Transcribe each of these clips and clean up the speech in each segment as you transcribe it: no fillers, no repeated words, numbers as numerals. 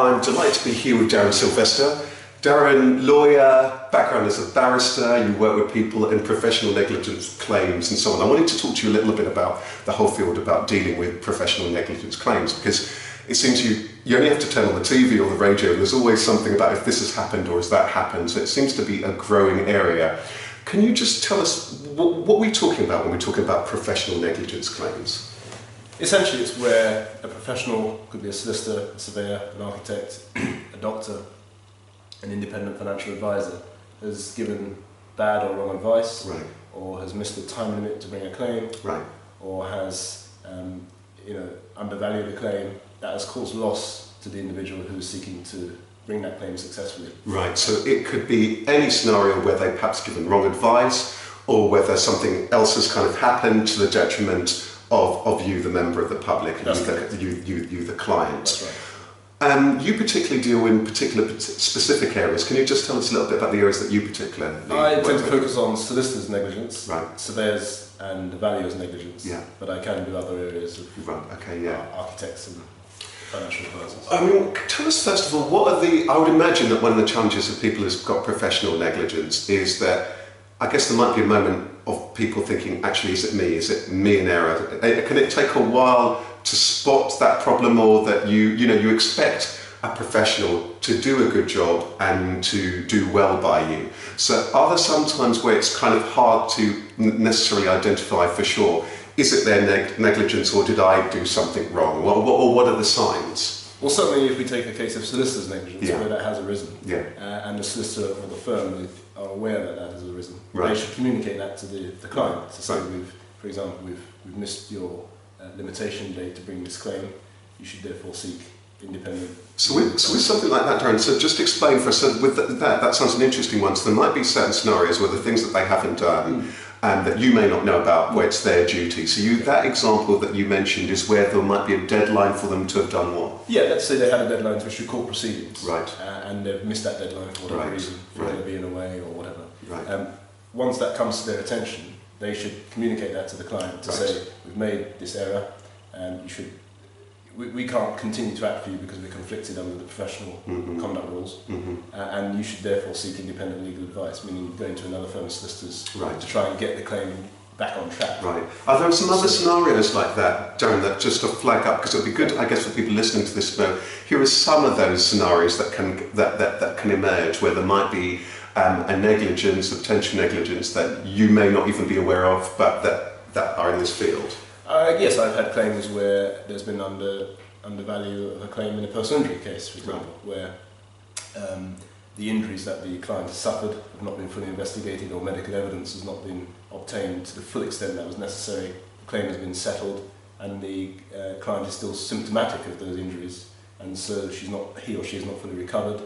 I'm delighted to be here with Darren Sylvester. Darren, lawyer, background as a barrister, you work with people in professional negligence claims and so on. I wanted to talk to you a little bit about the whole field about dealing with professional negligence claims, because it seems you only have to turn on the TV or the radio and there's always something about if this has happened or has that happened, so it seems to be a growing area. Can you just tell us, what are we talking about when we're talking about professional negligence claims? Essentially, it's where a professional, could be a solicitor, a surveyor, an architect, a doctor, an independent financial advisor, has given bad or wrong advice, right, or has missed the time limit to bring a claim, right, or has undervalued a claim that has caused loss to the individual who is seeking to bring that claim successfully. Right, so it could be any scenario where they've perhaps given wrong advice, or whether something else has kind of happened to the detriment of you, the member of the public, and you, the client. That's right. You particularly deal in specific areas. Can you just tell us a little bit about the areas that you particularly I tend to focus on solicitors' negligence, right, surveyors and valuers' negligence, yeah, but I can do other areas of right, okay, yeah, architects and financial advisors. I mean, tell us first of all, what are I would imagine that one of the challenges of people who've got professional negligence is that I guess there might be a moment of people thinking, actually, is it me in error? Can it take a while to spot that problem, or that you expect a professional to do a good job and to do well by you? So are there some times where it's kind of hard to necessarily identify for sure, is it their negligence or did I do something wrong? Or what are the signs? Well, certainly if we take a case of solicitor's negligence, yeah, where that has arisen, yeah, and the solicitor or the firm are aware that that has arisen, right, they should communicate that to the client to say, right, for example, we've missed your limitation date to bring this claim, you should therefore seek independent. So with something like that, Darren, so just explain for us, so with that sounds an interesting one, so there might be certain scenarios where the things that they haven't done and that you may not know about, where it's their duty. So that example that you mentioned is where there might be a deadline for them to have done what? Yeah, let's say they had a deadline to issue court proceedings, right, and they've missed that deadline for whatever right, reason, for right, being away or whatever. Right. Once that comes to their attention, they should communicate that to the client to right, say, we've made this error, and we can't continue to act for you because we're conflicted under the professional conduct rules, and you should therefore seek independent legal advice, meaning going to another firm of solicitors, right, to try and get the claim back on track. Right. Are there some other scenarios like that, Darren, that just to flag up, because it would be good, I guess, for people listening to this to know, here are some of those scenarios that can emerge where there might be a negligence, a potential negligence that you may not even be aware of, but that are in this field. Yes, I've had claims where there's been undervalue of a claim in a personal injury case, for example, where the injuries that the client has suffered have not been fully investigated, or medical evidence has not been obtained to the full extent that was necessary. The claim has been settled, and the client is still symptomatic of those injuries, and so he or she is not fully recovered.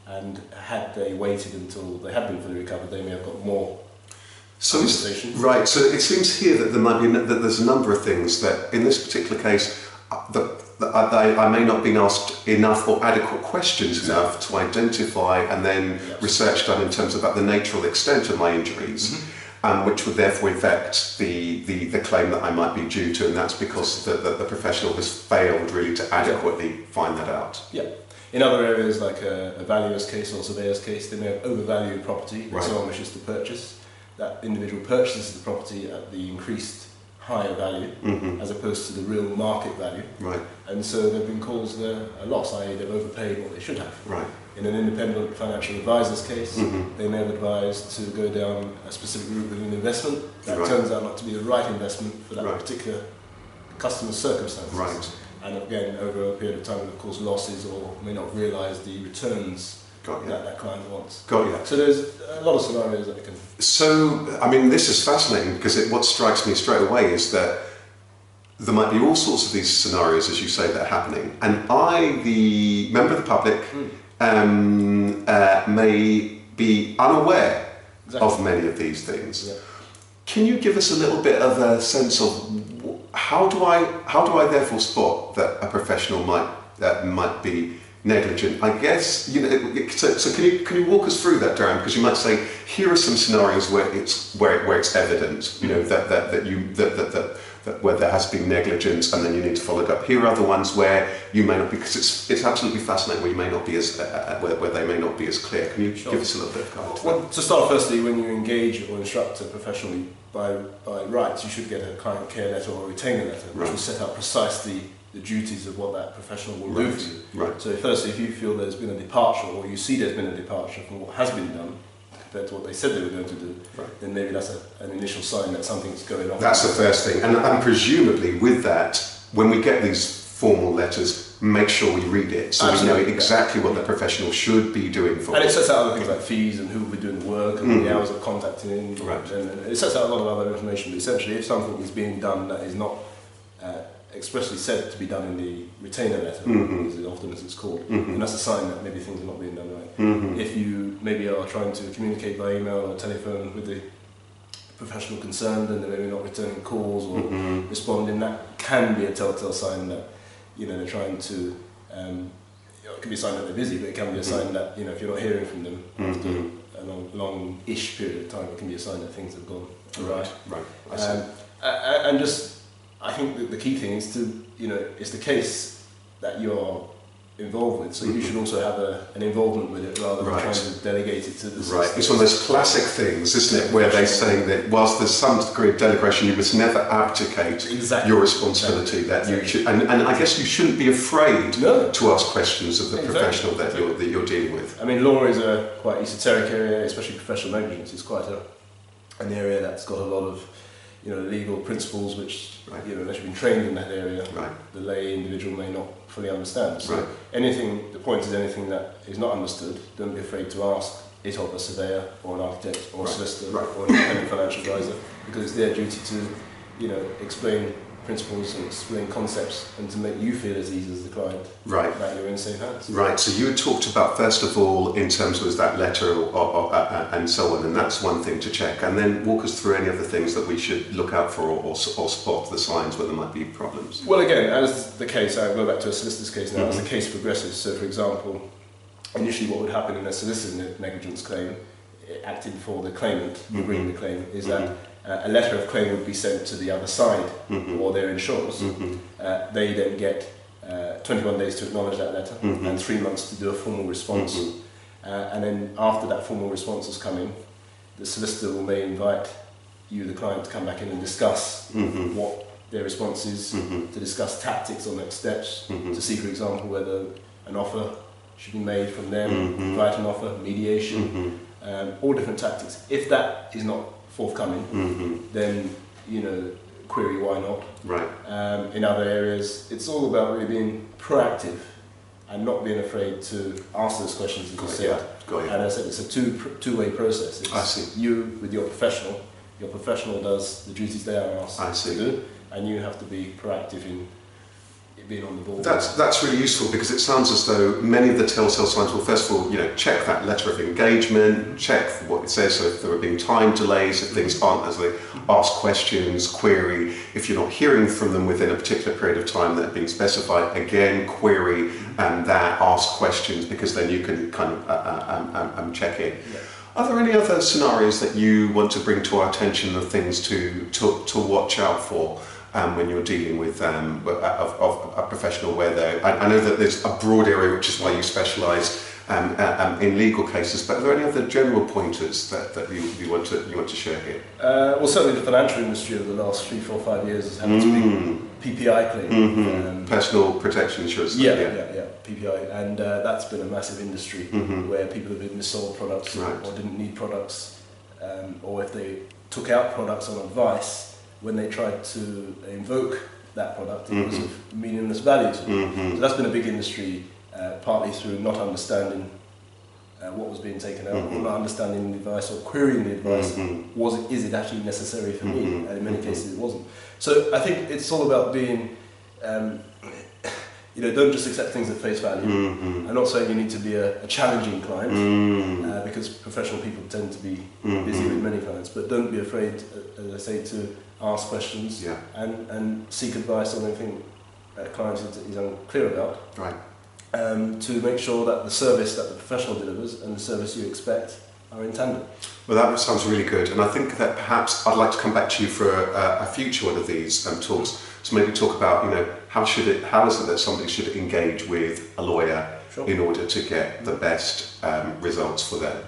And had they waited until they had been fully recovered, they may have got more. So right. So it seems here that there's a number of things that in this particular case I may not have been asked enough or adequate questions enough to identify, and then research done in terms of about the nature or the extent of my injuries, which would therefore affect the claim that I might be due to, and that's because the professional has failed really to adequately find that out. Yeah. In other areas, like a valuer's case or surveyor's case, they may have overvalued property that someone wishes to purchase. That individual purchases the property at the increased higher value, as opposed to the real market value, right, and so they've been caused a loss, i.e. they've overpaid what they should have. Right. In an independent financial advisor's case, they may have advised to go down a specific route with an investment that turns out not to be the right investment for that particular customer's circumstances. Right. And again, over a period of time, it will cause losses, or may not realise the returns that client wants. Got you. So there's a lot of scenarios that we can... So, I mean, this is fascinating, because what strikes me straight away is that there might be all sorts of these scenarios, as you say, that are happening, and I, the member of the public, may be unaware of many of these things. Yeah. Can you give us a little bit of a sense of how do I therefore spot that a professional might be negligent? I guess, so can you walk us through that, Darren? Because you might say, here are some scenarios where it's evident, that where there has been negligence, and then you need to follow it up. Here are other ones where you may not be, because it's absolutely fascinating where you may not be as where they may not be as clear. Can you give us a little bit of guidance? Well, to start, firstly, when you engage or instruct professionally, by rights, you should get a client care letter or a retainer letter, which will set out precisely the duties of what that professional will do for you. Right. So firstly, if you feel there's been a departure, or you see there's been a departure from what has been done compared to what they said they were going to do, then maybe that's an initial sign that something's going on. That's the first thing. And presumably with that, when we get these formal letters, make sure we read it so Absolutely, we know exactly what the professional should be doing for us. And it sets out other things like fees and who will be doing the work and the hours of contacting in. And it sets out a lot of other information. But essentially, if something is being done that is not expressly said to be done in the retainer letter, as often as it's called, and that's a sign that maybe things are not being done right. If you maybe are trying to communicate by email or telephone with the professional concerned and they're maybe not returning calls or responding, that can be a telltale sign that they're trying to. It can be a sign that they're busy, but it can be a sign that if you're not hearing from them after a long-ish period of time, it can be a sign that things have gone awry. Right. And just. I think that the key thing is to, it's the case that you're involved with, so you should also have an involvement with it rather than trying to delegate it to the system. Right, it's one of those classic things, isn't it, where they're saying that whilst there's some degree of delegation, you must never abdicate your responsibility, that you should, and I guess you shouldn't be afraid to ask questions of the professional that you're dealing with. I mean, law is a quite esoteric area, especially professional negligence. It's quite an area that's got a lot of legal principles which, unless you've been trained in that area, the lay individual may not fully understand. So the point is anything that is not understood, don't be afraid to ask it of a surveyor or an architect or a solicitor or an independent financial advisor, because it's their duty to, explain principles and explain concepts and to make you feel as easy as the client that you're in safe hands. Right, so you had talked about, first of all, in terms of that letter and so on, and that's one thing to check, and then walk us through any other things that we should look out for or spot the signs where there might be problems. Well, again, as the case, I'll go back to a solicitor's case now, as the case progresses, so for example, initially what would happen in a solicitor's negligence claim, acting for the claimant, bringing the claim, is that a letter of claim would be sent to the other side or their insurers. They then get 21 days to acknowledge that letter and 3 months to do a formal response. And then after that formal response has come in, the solicitor may invite you, the client, to come back in and discuss what their response is, to discuss tactics or next steps, to see, for example, whether an offer should be made from them, invite an offer, mediation, all different tactics. If that is not forthcoming, then query why not. In other areas, it's all about really being proactive and not being afraid to ask those questions. As you said, and as I said, it's a two-way process. It's you with your professional does the duties they are asked to do, and you have to be proactive in being on the ball. That's really useful, because it sounds as though many of the telltale signs will, first of all, check that letter of engagement, check what it says, so if there are being time delays, if things aren't as they ask questions, query. If you're not hearing from them within a particular period of time that have been specified, again, query that, ask questions, because then you can kind of check in. Are there any other scenarios that you want to bring to our attention of things to watch out for? When you're dealing with a professional where I know that there's a broad area, which is why you specialise in legal cases, but are there any other general pointers that you want to share here? Well, certainly the financial industry over the last 3, 4, 5 years has had this big PPI claim. Personal protection insurance. PPI, and that's been a massive industry where people have been missold products or didn't need products, or if they took out products on advice, when they tried to invoke that product, it was of meaningless value to them. So that's been a big industry, partly through not understanding what was being taken out, or not understanding the advice or querying the advice. Is it actually necessary for me? And in many cases it wasn't. So I think it's all about being, don't just accept things at face value. I'm not saying you need to be a challenging client, because professional people tend to be busy with many clients, but don't be afraid, as I say, to ask questions and seek advice on anything that client is unclear about, to make sure that the service that the professional delivers and the service you expect are in tandem. Well, that sounds really good, and I think that perhaps I'd like to come back to you for a future one of these talks to maybe talk about, how is it that somebody should engage with a lawyer in order to get the best results for them.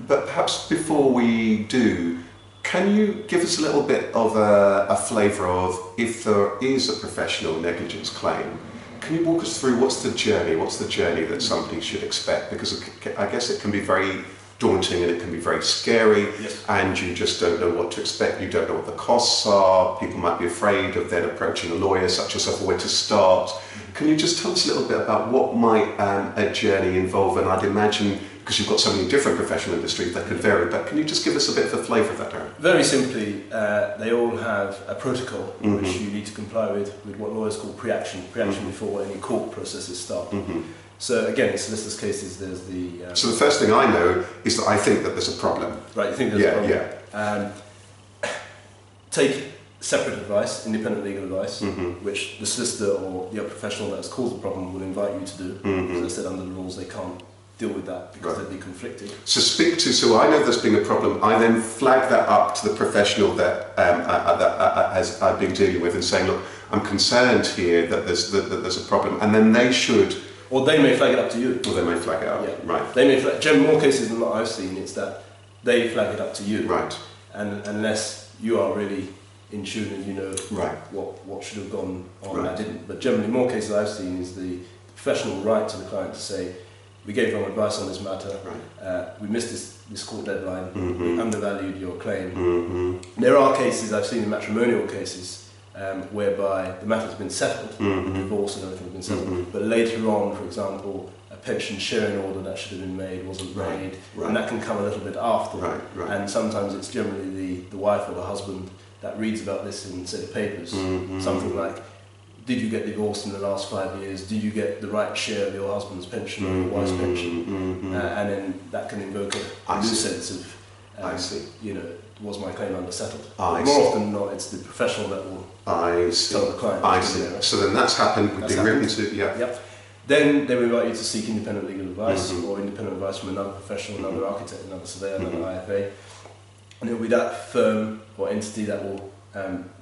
But perhaps before we do, can you give us a little bit of a flavour of, if there is a professional negligence claim, can you walk us through what's the journey that somebody should expect? Because I guess it can be very daunting and it can be very scary, and you just don't know what to expect, you don't know what the costs are, people might be afraid of then approaching a lawyer such yourself, or where to start. Can you just tell us a little bit about what might a journey involve? And I'd imagine, because you've got so many different professional industries that could vary, but can you just give us a bit of a flavour of that, Darren? Very simply, they all have a protocol which you need to comply with what lawyers call pre-action before any court processes start. So again, in solicitors' cases, there's the... So the first thing I know is that I think that there's a problem. Right, you think there's a problem. Take separate advice, independent legal advice, which the solicitor or the professional that has caused the problem will invite you to do. As I said, under the rules, they can't deal with that because they'd be conflicted. So I know there's been a problem, I then flag that up to the professional that as I've been dealing with and saying, look, I'm concerned here that there's a problem, and then they should... Or they may flag it up to you. Or they may flag it up, right. They may flag, more cases than what I've seen, it's that they flag it up to you. Right. And unless you are really in tune and you know what should have gone on that didn't. But generally, more cases I've seen is the professional right to the client to say, we gave wrong advice on this matter, we missed this court deadline, we undervalued your claim. There are cases I've seen in matrimonial cases whereby the matter has been settled, divorce and everything has been settled, but later on, for example, a pension sharing order that should have been made wasn't made, and that can come a little bit after. And sometimes it's generally the wife or the husband that reads about this in, say, the papers, something like, did you get divorced in the last 5 years? Did you get the right share of your husband's pension or your wife's pension? And then that can invoke a new sense of, was my claim undersettled? More often than not, it's the professional that will tell the client. So then that's happened, we've been written to, Then they will invite you to seek independent legal advice or independent advice from another professional, another architect, another surveyor, another IFA. And it will be that firm or entity that will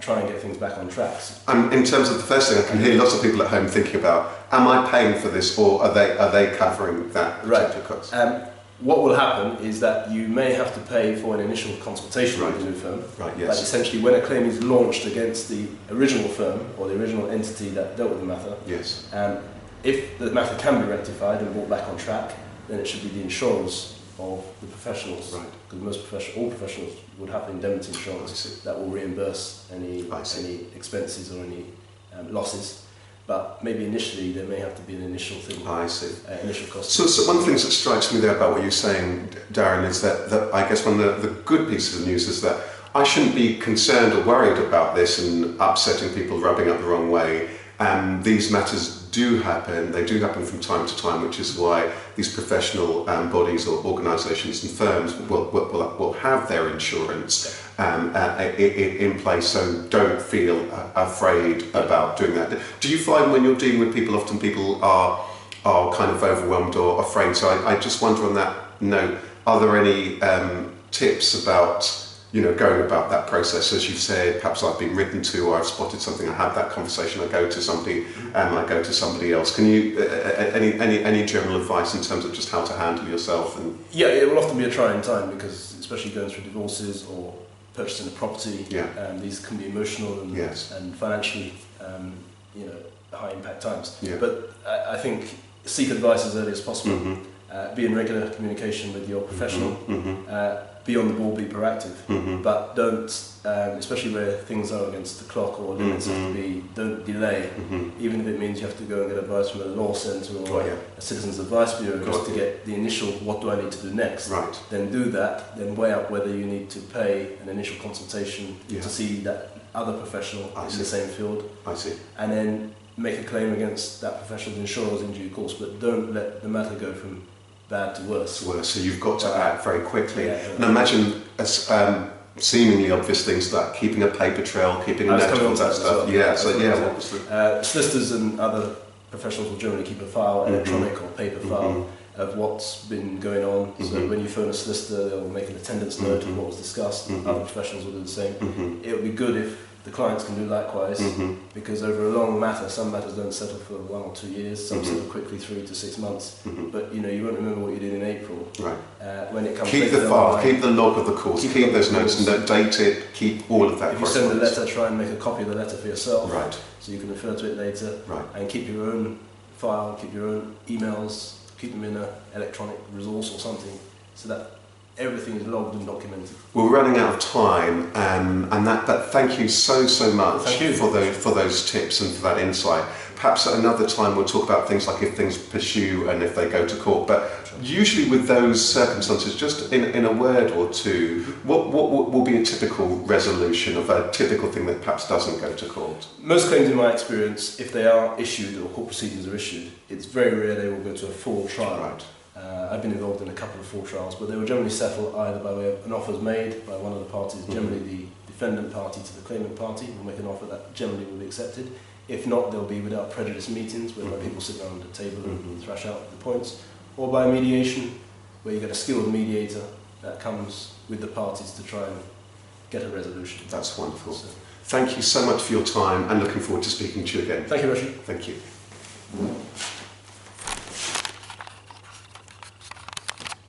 try and get things back on track. In terms of the first thing, I can hear lots of people at home thinking about, am I paying for this, or are they covering that particular cost? What will happen is that you may have to pay for an initial consultation with the new firm. But essentially, when a claim is launched against the original firm or the original entity that dealt with the matter, if the matter can be rectified and brought back on track, then it should be the insurers of the professionals, because all professionals would have indemnity insurance that will reimburse any expenses or any losses. But maybe initially there may have to be an initial thing. Initial cost. So one thing that strikes me there about what you're saying, Darren, is that I guess one of the good pieces of news is that I shouldn't be concerned or worried about this and upsetting people, rubbing up the wrong way. These matters do happen, they do happen from time to time, which is why these professional bodies or organisations and firms will have their insurance in place, so don't feel afraid about doing that. Do you find when you're dealing with people, often people are kind of overwhelmed or afraid? So I just wonder on that note, are there any tips about going about that process? As you've said, perhaps I've been written to, or I've spotted something, I have that conversation, I go to somebody, I go to somebody else. Can you, any general advice in terms of just how to handle yourself? And it will often be a trying time, because especially going through divorces or purchasing a property, these can be emotional and financially, high impact times. But I think seek advice as early as possible. Be in regular communication with your professional. Be on the ball, be proactive, but don't, especially where things are against the clock or limits have to be, don't delay, even if it means you have to go and get advice from a law centre or a citizens advice bureau just to get the initial, what do I need to do next? Then do that, then weigh up whether you need to pay an initial consultation to see that other professional in the same field, and then make a claim against that professional's insurers in due course, but don't let the matter go from bad to worse. So you've got to act very quickly. And imagine seemingly obvious things like keeping a paper trail, keeping a note of that stuff. Solicitors and other professionals will generally keep a file, electronic or paper file, of what's been going on. So when you phone a solicitor, they'll make an attendance note of what was discussed. Other professionals will do the same. It would be good if the clients can do likewise, because over a long matter, some matters don't settle for 1 or 2 years, some settle quickly 3 to 6 months. But you know, you won't remember what you did in April. Right. When it comes keep the file, keep the log of the course, keep those notes, date it, keep all of that. If you send a letter, try and make a copy of the letter for yourself, right, so you can refer to it later. Right. And keep your own file, keep your own emails, keep them in an electronic resource or something, so that everything is logged and documented. We're running out of time, and that thank you so much for those tips and for that insight. Perhaps at another time we'll talk about things like if things pursue and if they go to court. But usually with those circumstances, just in a word or two, what will be a typical resolution of a typical thing that perhaps doesn't go to court? Most claims, in my experience, if they are issued or court proceedings are issued, it's very rare they will go to a full trial. Right. I've been involved in a couple of full trials, but they will generally settle either by way of an offer made by one of the parties, generally the defendant party to the claimant party, will make an offer that generally will be accepted. If not, they'll be without prejudice meetings, where people sit around the table and thrash out the points, or by mediation, where you get a skilled mediator that comes with the parties to try and get a resolution. That's wonderful. So, thank you so much for your time, and looking forward to speaking to you again. Thank you, Rasheed. Thank you.